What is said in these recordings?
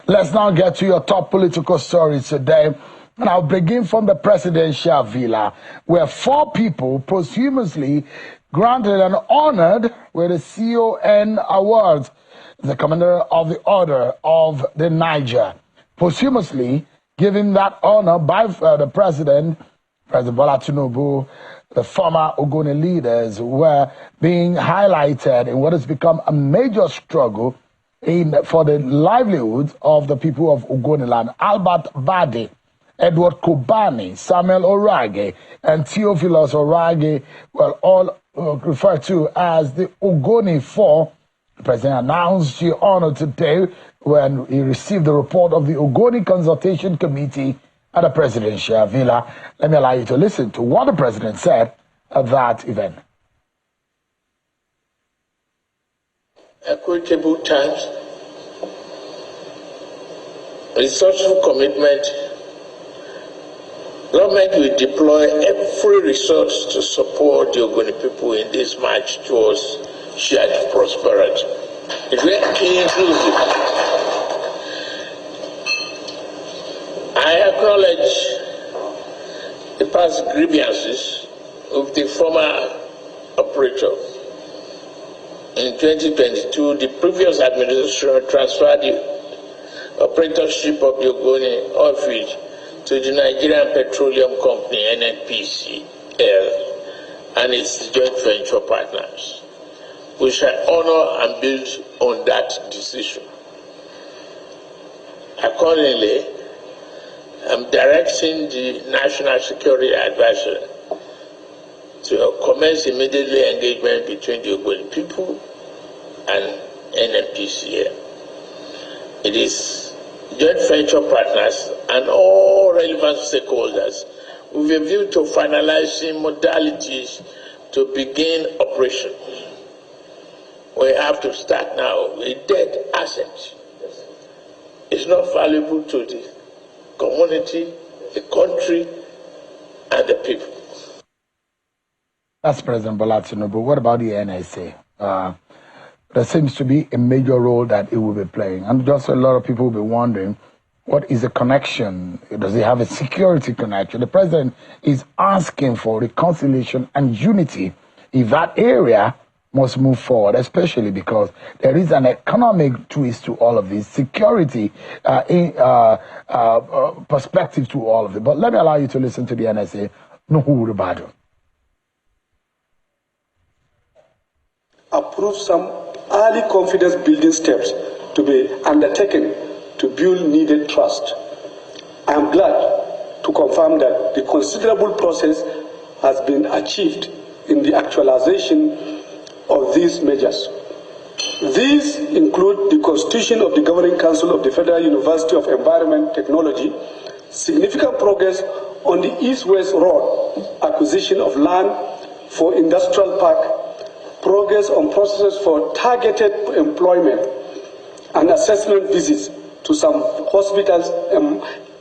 Let's now get to your top political stories today. And I'll begin from the presidential villa, where 4 people posthumously granted and honored with the CON Awards. The Commander of the Order of the Niger, posthumously given that honor by the President Bola Tinubu. The former Ogoni leaders were being highlighted in what has become a major struggle for the livelihoods of the people of Ogoniland. Albert Bade, Edward Kobani, Samuel Orage, and Theophilus Orage were all referred to as the Ogoni 4. The President announced the honor today when he received the report of the Ogoni Consultation Committee at the Presidential Villa. Let me allow you to listen to what the President said at that event. Equitable times, resourceful commitment. Government will deploy every resource to support the Ogoni people in this march towards shared prosperity. It's very inclusive. I acknowledge the past grievances of the former operator. In 2022, the previous administration transferred the operatorship of the Ogoni oil field to the Nigerian Petroleum Company, NNPCL, and its joint venture partners. We shall honor and build on that decision. Accordingly, I'm directing the National Security Advisor to commence immediately engagement between the Ogoni people and NNPCL. It is joint venture partners and all relevant stakeholders with a view to finalizing modalities to begin operations. We have to start now. A dead asset is not valuable to the community, the country, and the people. That's President Bola Tinubu. What about the NSA? There seems to be a major role that it will be playing. And just a lot of people will be wondering, what is the connection? Does it have a security connection? The President is asking for reconciliation and unity if that area must move forward, especially because there is an economic twist to all of this, security perspective to all of it. But let me allow you to listen to the NSA, Nuhu Rubado. Approve some early confidence building steps to be undertaken to build needed trust. I am glad to confirm that the considerable process has been achieved in the actualization of these measures. These include the constitution of the Governing Council of the Federal University of Environment Technology, significant progress on the East-West Road acquisition of land for industrial park, progress on processes for targeted employment and assessment visits to some hospitals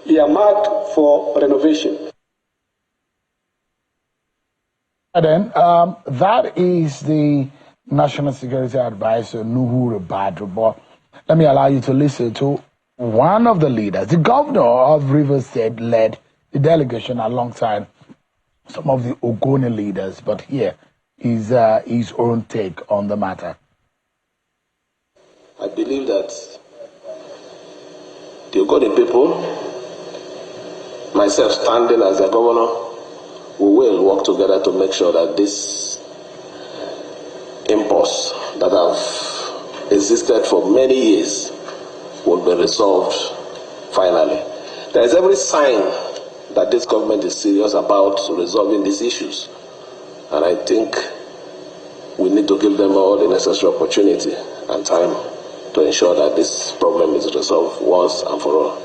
earmarked for renovation. And then that is the National Security Advisor, Nuhu Rubado. But let me allow you to listen to one of the leaders. The governor of Rivers State led the delegation alongside some of the Ogoni leaders. But here is his own take on the matter. I believe that the Ogoni people, myself standing as a governor, we will work together to make sure that this impulse that have existed for many years will be resolved finally. There is every sign that this government is serious about resolving these issues. And I think we need to give them all the necessary opportunity and time to ensure that this problem is resolved once and for all.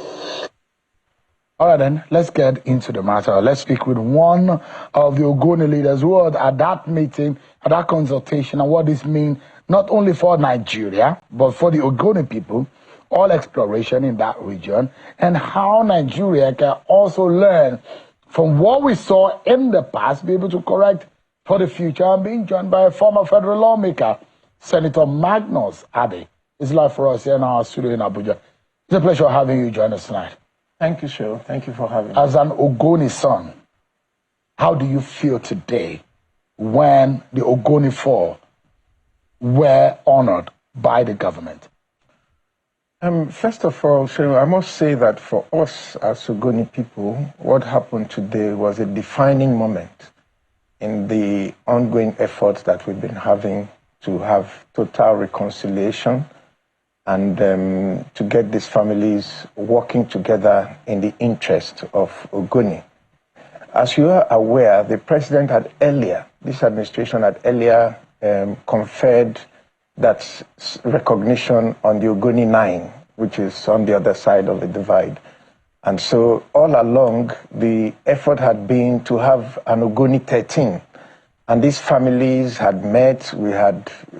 All right, then, let's get into the matter. Let's speak with one of the Ogoni leaders who were at that meeting, at that consultation, and what this means not only for Nigeria, but for the Ogoni people, all exploration in that region, and how Nigeria can also learn from what we saw in the past, be able to correct for the future. I'm being joined by a former federal lawmaker, Senator Magnus Abe. It's live for us here in our studio in Abuja. It's a pleasure having you join us tonight. Thank you, Sho. Thank you for having me. As an Ogoni son, how do you feel today when the Ogoni Four were honored by the government? First of all, Sho, I must say that for us as Ogoni people, what happened today was a defining moment in the ongoing efforts that we've been having to have total reconciliation and to get these families working together in the interest of Ogoni. As you are aware, the president had earlier, this administration had earlier conferred that recognition on the Ogoni 9, which is on the other side of the divide. And so all along, the effort had been to have an Ogoni 13. And these families had met,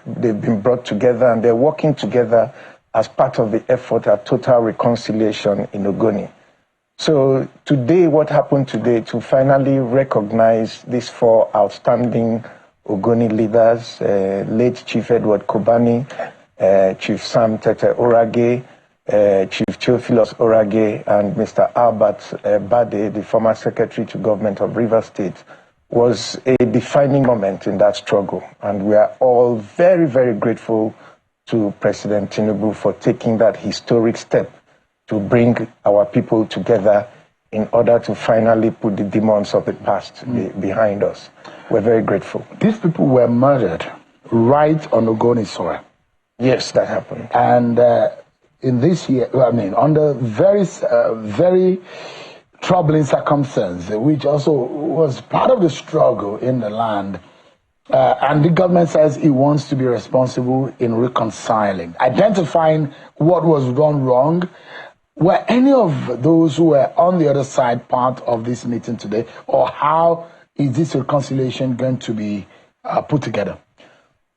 they've been brought together, and they're working together as part of the effort at total reconciliation in Ogoni. So today, what happened today to finally recognize these four outstanding Ogoni leaders, late Chief Edward Kobani, Chief Sam Tete Orage, Chief Theophilus Orage, and Mr. Albert Bade, the former Secretary to Government of Rivers State, was a defining moment in that struggle. And we are all very, very grateful to President Tinubu for taking that historic step to bring our people together in order to finally put the demons of the past behind us. We're very grateful. These people were murdered right on Ogoni soil. Yes, that happened. And in this year, under very troubling circumstances, which also was part of the struggle in the land. And the government says it wants to be responsible in reconciling, identifying what was done wrong. Were any of those who were on the other side part of this meeting today, or how is this reconciliation going to be put together?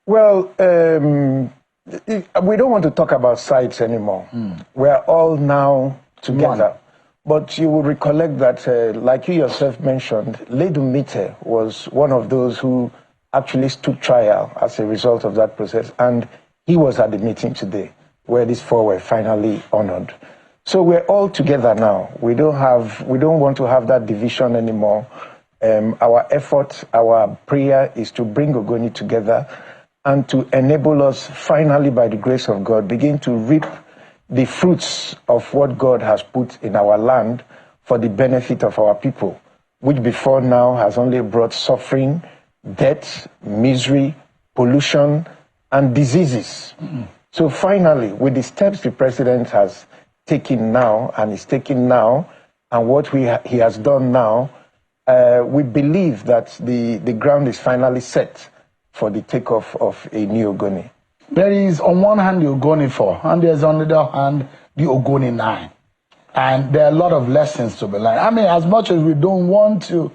Well, we don't want to talk about sides anymore. We're all now together. But you will recollect that, like you yourself mentioned, Ledu Mite was one of those who actually stood trial as a result of that process, and he was at the meeting today where these four were finally honored. So we're all together now. We don't want to have that division anymore. Our effort, our prayer is to bring Ogoni together and to enable us finally, by the grace of God, begin to reap the fruits of what God has put in our land for the benefit of our people, which before now has only brought suffering, death, misery, pollution, and diseases. So finally, with the steps the president has taken now and is taking now, and what he has done now, we believe that the ground is finally set for the takeoff of a new Ogoni. There is on one hand the Ogoni 4, and there's on the other hand the Ogoni 9. And there are a lot of lessons to be learned. I mean, as much as we don't want to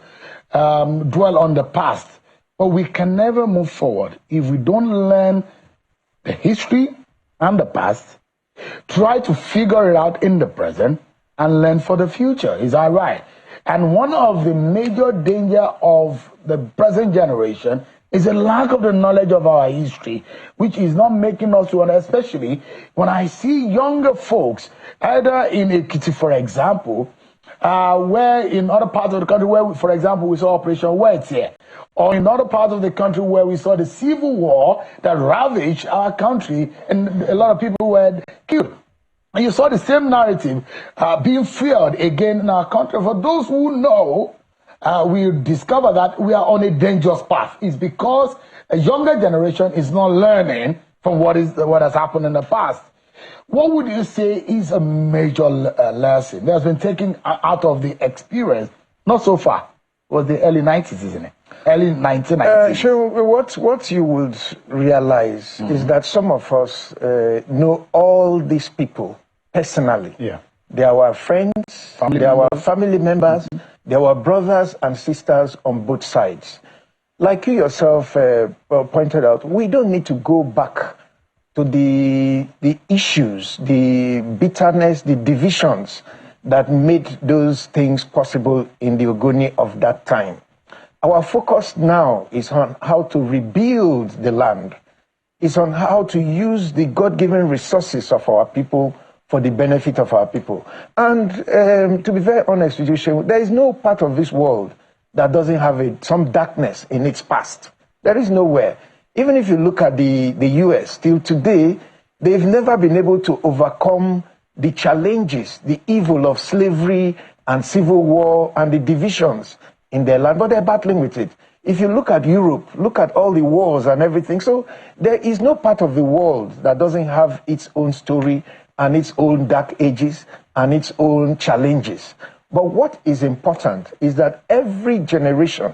dwell on the past, but we can never move forward if we don't learn the history and the past, try to figure it out in the present, and learn for the future. Is that right? And one of the major dangers of the present generation is a lack of the knowledge of our history, which is not making us to understand, especially when I see younger folks, either in Ekiti, for example, where in other parts of the country where, for example, we saw Operation Words here, or in other parts of the country where we saw the civil war that ravaged our country and a lot of people were killed. And you saw the same narrative being fueled again in our country. For those who know, we discover that we are on a dangerous path. It's because a younger generation is not learning from what has happened in the past. What would you say is a major lesson that has been taken out of the experience? Not so far. It was the early 90s, isn't it? Early 1990s. Sure. What you would realize is that some of us know all these people personally. Yeah. They are our friends, they are our family members, they are our brothers and sisters on both sides. Like you yourself pointed out, we don't need to go back to the issues, the bitterness, the divisions that made those things possible in the Ogoni of that time. Our focus now is on how to rebuild the land. It's on how to use the God-given resources of our people for the benefit of our people. And to be very honest with you, Shehu, there is no part of this world that doesn't have some darkness in its past. There is nowhere. Even if you look at the US, till today, they've never been able to overcome the challenges, the evil of slavery and civil war and the divisions in their land, but they're battling with it. If you look at Europe, look at all the wars and everything. So there is no part of the world that doesn't have its own story and its own dark ages and its own challenges. But what is important is that every generation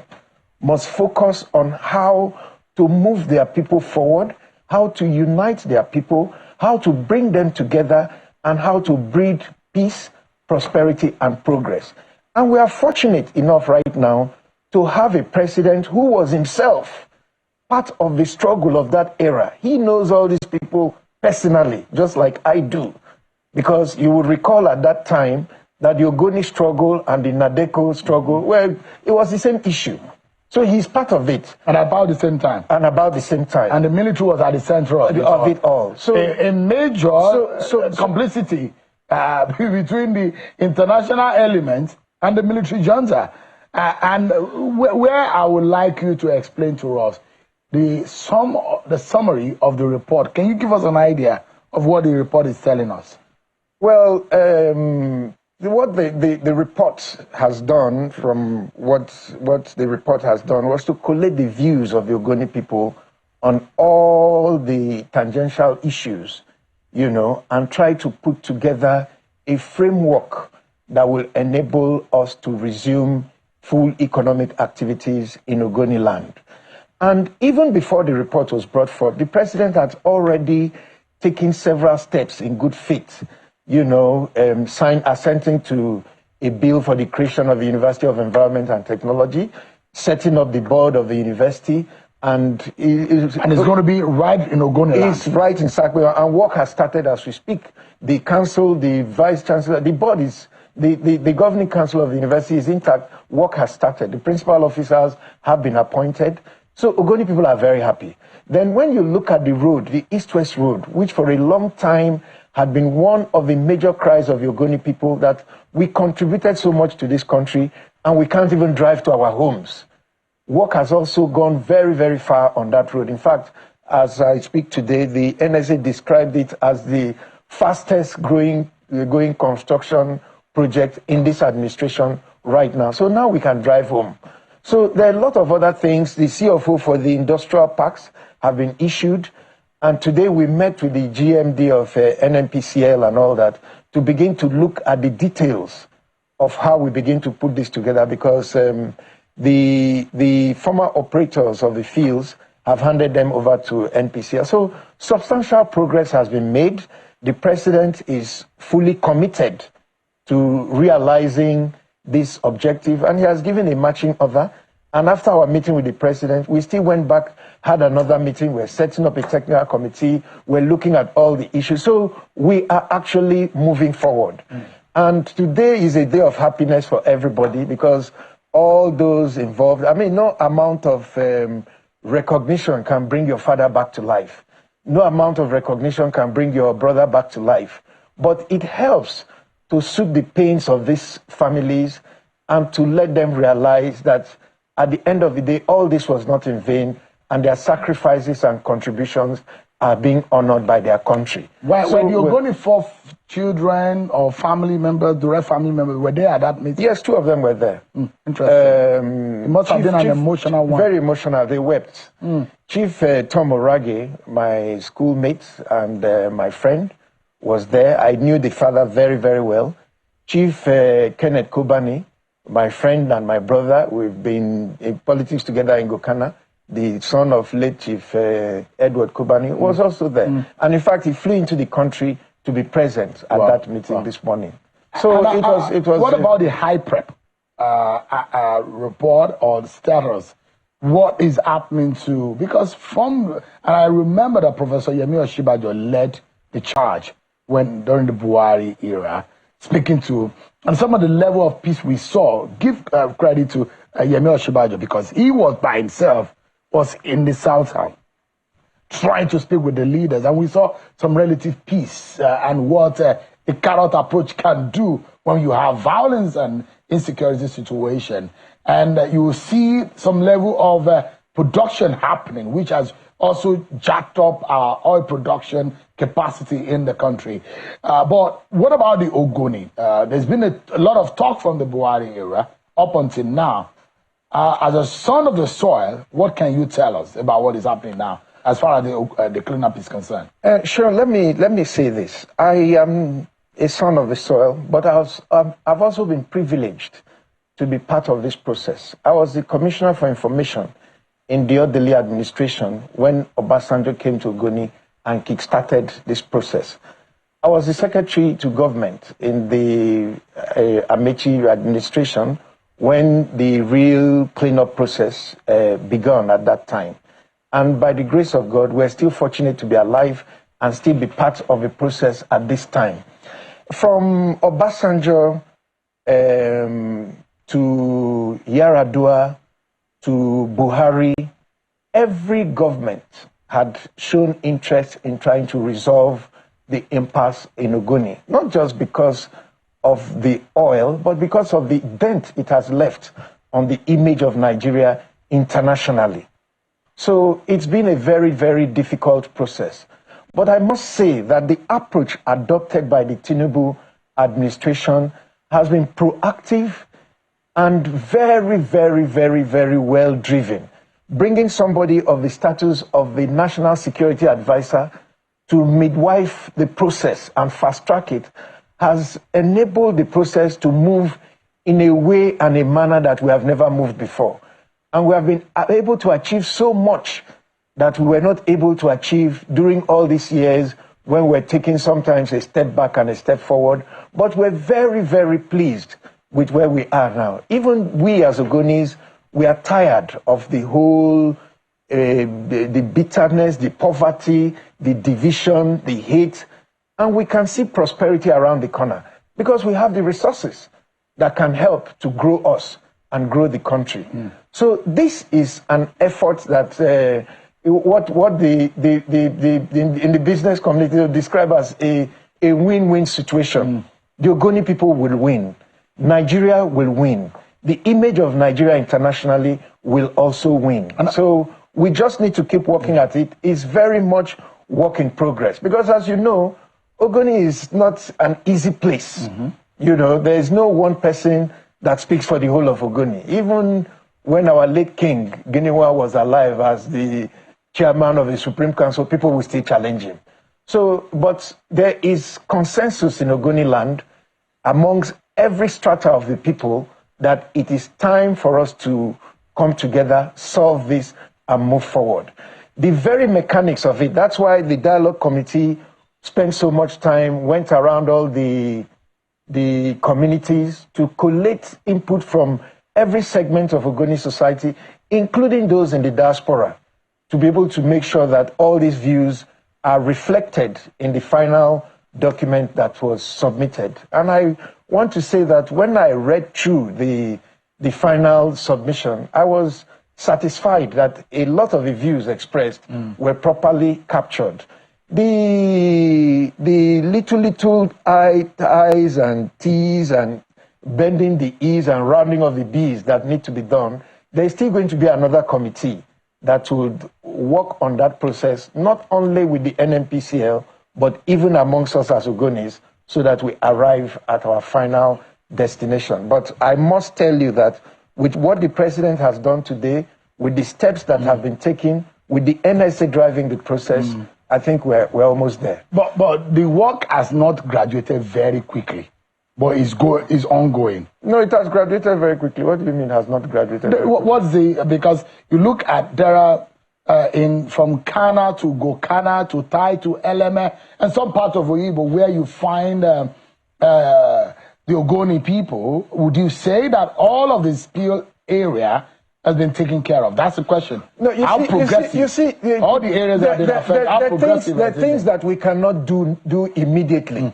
must focus on how to move their people forward, how to unite their people, how to bring them together, and how to breed peace, prosperity, and progress. And we are fortunate enough right now to have a president who was himself part of the struggle of that era. He knows all these people personally, just like I do. Because you would recall at that time that the Ogoni struggle and the Nadeko struggle, well, it was the same issue. So he's part of it. And about the same time. And about the same time. And the military was at the center of it all. So a major complicity between the international element and the military junta. And where I would like you to explain to us the summary of the report. Can you give us an idea of what the report is telling us? Well, what the report has done, from what the report has done, was to collate the views of the Ogoni people on all the tangential issues, you know, and try to put together a framework that will enable us to resume full economic activities in Ogoni land. And even before the report was brought forth, the president had already taken several steps in good faith, you know, assenting to a bill for the creation of the University of Environment and Technology, setting up the board of the university, and it's going to be right in Ogoni land. It's right in Sakwe, and work has started as we speak. The council, the vice chancellor, the board is, the governing council of the university is intact. Work has started. The principal officers have been appointed. So Ogoni people are very happy. Then when you look at the road, the east-west road, which for a long time had been one of the major cries of the Ogoni people, that we contributed so much to this country and we can't even drive to our homes. Work has also gone very, very far on that road. In fact, as I speak today, the NSA described it as the fastest growing construction project in this administration right now. So now we can drive home. So there are a lot of other things. The CFO for the industrial parks have been issued. And today we met with the GMD of NNPCL and all that to begin to look at the details of how we begin to put this together, because the former operators of the fields have handed them over to NPCL. So substantial progress has been made. The president is fully committed to realizing this objective, and he has given a matching order. And after our meeting with the president, we still went back, had another meeting. We're setting up a technical committee. We're looking at all the issues. So we are actually moving forward. And today is a day of happiness for everybody, because all those involved, I mean, no amount of recognition can bring your father back to life. No amount of recognition can bring your brother back to life. But it helps to soothe the pains of these families and to let them realize that at the end of the day, all this was not in vain, and their sacrifices and contributions are being honored by their country. When you're going for children or family members, direct family members, were they at that meeting? Yes, two of them were there. Interesting. It must have been an emotional one. Very emotional. They wept. Chief Tom Orage, my schoolmate and my friend, was there. I knew the father very, very well. Chief Kenneth Kobani, my friend and my brother, we've been in politics together in Gokana. The son of late Chief Edward Kobani was also there. And in fact, he flew into the country to be present at that meeting this morning. So it was. What about the high prep report or the status? What is happening to, because and I remember that Professor Yemi Osinbajo led the charge during the Buhari era, speaking to, and some of the level of peace we saw. Give credit to Yemi Osinbajo, because he was by himself, was in the South Town, trying to speak with the leaders, and we saw some relative peace and what the carrot approach can do when you have violence and insecurity situation. And you will see some level of production happening, which has also jacked up our oil production capacity in the country. But what about the Ogoni? There's been a lot of talk from the Buhari era up until now. As a son of the soil, what can you tell us about what is happening now as far as the cleanup is concerned? Sure, let me say this. I am a son of the soil, but I've also been privileged to be part of this process. I was the Commissioner for Information in the Odili administration when Obasanjo came to Ogoni and kick-started this process. I was the Secretary to Government in the Amechi administration when the real cleanup process began at that time. And by the grace of God, we're still fortunate to be alive and still be part of the process at this time. From Obasanjo to Yar'Adua to Buhari, every government had shown interest in trying to resolve the impasse in Ogoni, not just because of the oil, but because of the dent it has left on the image of Nigeria internationally. So it's been a very, very difficult process. But I must say that the approach adopted by the Tinubu administration has been proactive and very, very, very, very well driven. Bringing somebody of the status of the National Security Advisor to midwife the process and fast track it has enabled the process to move in a way and a manner that we have never moved before. And we have been able to achieve so much that we were not able to achieve during all these years when we're taking sometimes a step back and a step forward. But we're very, very pleased with where we are now. Even we as Ogonis, we are tired of the whole, the bitterness, the poverty, the division, the hate, and we can see prosperity around the corner because we have the resources that can help to grow us and grow the country. So this is an effort that what in the business community describe as a win-win situation. The Ogoni people will win. Nigeria will win. The image of Nigeria internationally will also win. And so we just need to keep working at it. It's very much work in progress. Because as you know, Ogoni is not an easy place. You know, there is no one person that speaks for the whole of Ogoni. Even when our late king, Giniwa, was alive as the chairman of the Supreme Council, people will still challenge him. So, but there is consensus in Ogoni land amongst every strata of the people that it is time for us to come together, solve this, and move forward. The very mechanics of it, that's why the dialogue committee spent so much time, went around all the communities to collect input from every segment of Ogoni society, including those in the diaspora, to be able to make sure that all these views are reflected in the final document that was submitted. And I want to say that when I read through the final submission, I was satisfied that a lot of the views expressed were properly captured. The little I's and T's and bending the E's and rounding of the B's that need to be done, there's still going to be another committee that would work on that process, not only with the NNPCL, but even amongst us as Ogonis, so that we arrive at our final destination. But I must tell you that with what the president has done today, with the steps that have been taken, with the NSA driving the process, I think we're almost there. But the work has not graduated very quickly, but is ongoing. No, it has graduated very quickly. What do you mean has not graduated very quickly? Because you look at, there are from Kana to Gokana to Tai to Eleme, and some part of Oyibo where you find the Ogoni people, would you say that all of the spill area has been taken care of? That's the question. No, how progressive? You see, all the areas that have been affected, how progressive? There are things that we cannot do immediately.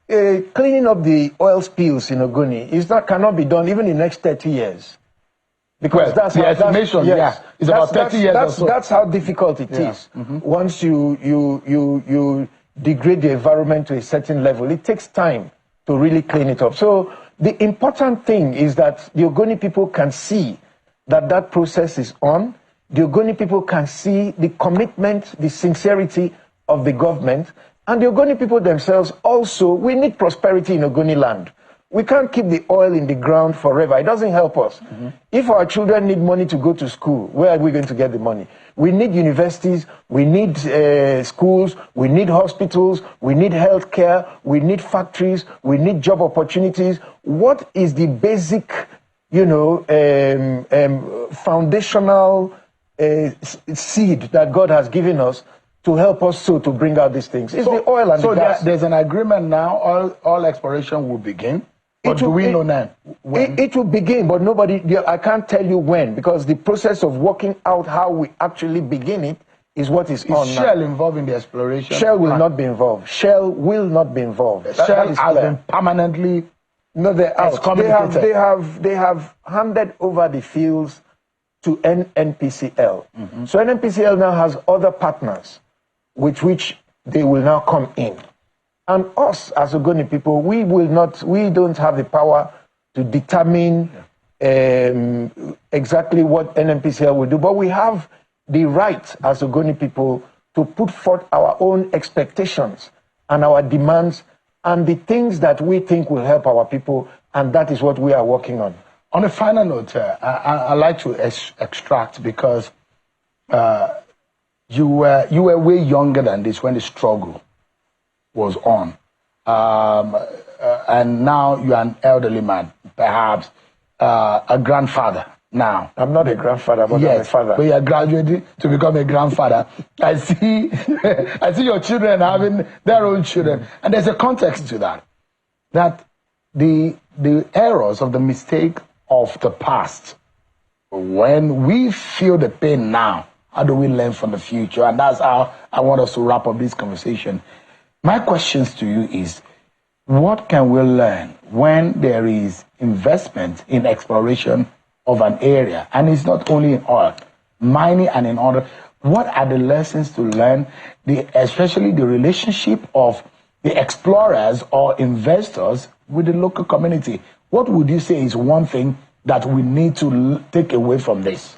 Cleaning up the oil spills in Ogoni cannot be done even in the next 30 years. Because that's the estimation, it's about 30 years or so. That's how difficult it is. Once you degrade the environment to a certain level, it takes time to really clean it up. So the important thing is that the Ogoni people can see that that process is on. The Ogoni people can see the commitment, the sincerity of the government. And the Ogoni people themselves also, we need prosperity in Ogoni land. We can't keep the oil in the ground forever. It doesn't help us. If our children need money to go to school, where are we going to get the money? We need universities, we need schools, we need hospitals, we need healthcare, we need factories, we need job opportunities. What is the basic, foundational seed that God has given us to help us to bring out these things? It's the oil and the gas. So there's an agreement now, all exploration will begin. But do we know now? It will begin, but I can't tell you when, because the process of working out how we actually begin it is what is on now. Is Shell involved in the exploration? Shell will not be involved. Shell will not be involved. Shell has been permanently they're out. They have handed over the fields to NNPCL. So NNPCL now has other partners with which they will now come in. And us, as Ogoni people, we don't have the power to determine exactly what NNPCL will do, but we have the right, as Ogoni people, to put forth our own expectations and our demands and the things that we think will help our people, and that is what we are working on. On a final note, I'd like to extract, because you were way younger than this when the struggle was on. And now you're an elderly man, perhaps a grandfather now. I'm not a grandfather, but I'm a father. But you're graduating to become a grandfather. I see your children having their own children. And there's a context to that. That the errors of the mistake of the past, when we feel the pain now, how do we learn from the future? And that's how I want us to wrap up this conversation. My questions to you is, what can we learn when there is investment in exploration of an area? And it's not only in oil, mining and in other. What are the lessons to learn, especially the relationship of the explorers or investors with the local community? What would you say is one thing that we need to take away from this?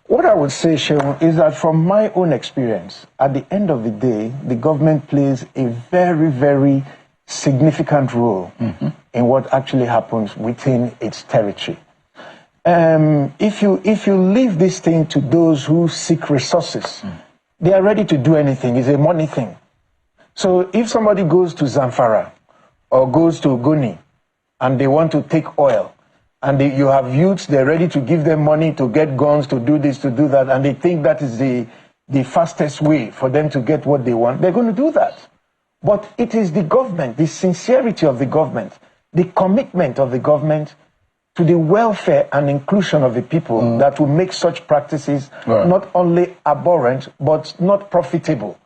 What I would say, Shehu, is that from my own experience, at the end of the day, the government plays a very, very significant role in what actually happens within its territory. If you leave this thing to those who seek resources, they are ready to do anything. It's a money thing. So if somebody goes to Zamfara or goes to Ogoni and they want to take oil, and you have youths, they're ready to give them money to get guns, to do this, to do that, and they think that is the fastest way for them to get what they want, they're going to do that. But it is the government, the sincerity of the government, the commitment of the government to the welfare and inclusion of the people that will make such practices not only abhorrent, but not profitable.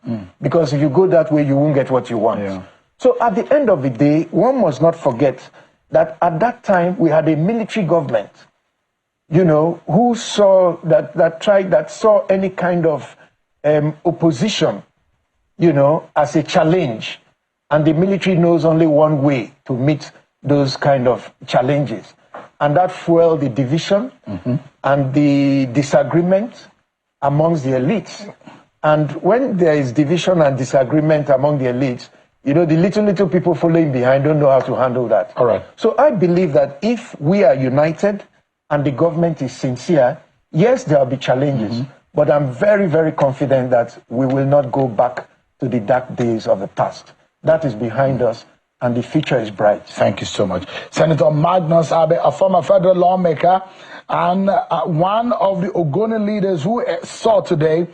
Because if you go that way, you won't get what you want. Yeah. So at the end of the day, one must not forget that at that time we had a military government, who saw that saw any kind of opposition, as a challenge, and the military knows only one way to meet those kind of challenges, and that fueled the division and the disagreement amongst the elites. And when there is division and disagreement among the elites, the little people following behind don't know how to handle that. All right. So I believe that if we are united and the government is sincere, yes, there will be challenges, but I'm very, very confident that we will not go back to the dark days of the past. That is behind us, and the future is bright. Thank you so much. Senator Magnus Abe, a former federal lawmaker and one of the Ogoni leaders who saw today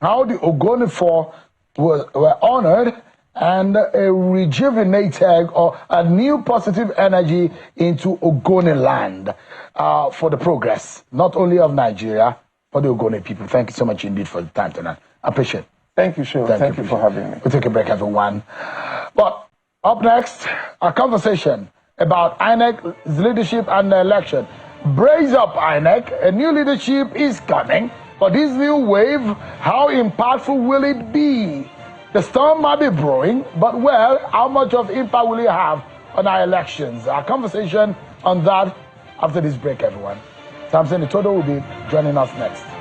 how the Ogoni Four were honored and rejuvenated or a new positive energy into Ogoni land for the progress, not only of Nigeria, but the Ogoni people. Thank you so much indeed for the time tonight. I appreciate it. Thank you, Shehu. Thank you for having me. We'll take a break, everyone. But up next, a conversation about INEC's leadership and the election. Brace up, INEC. A new leadership is coming. But this new wave, how impactful will it be? The storm might be brewing, but well, how much of impact will it have on our elections? Our conversation on that after this break, everyone. Samson Itodo will be joining us next.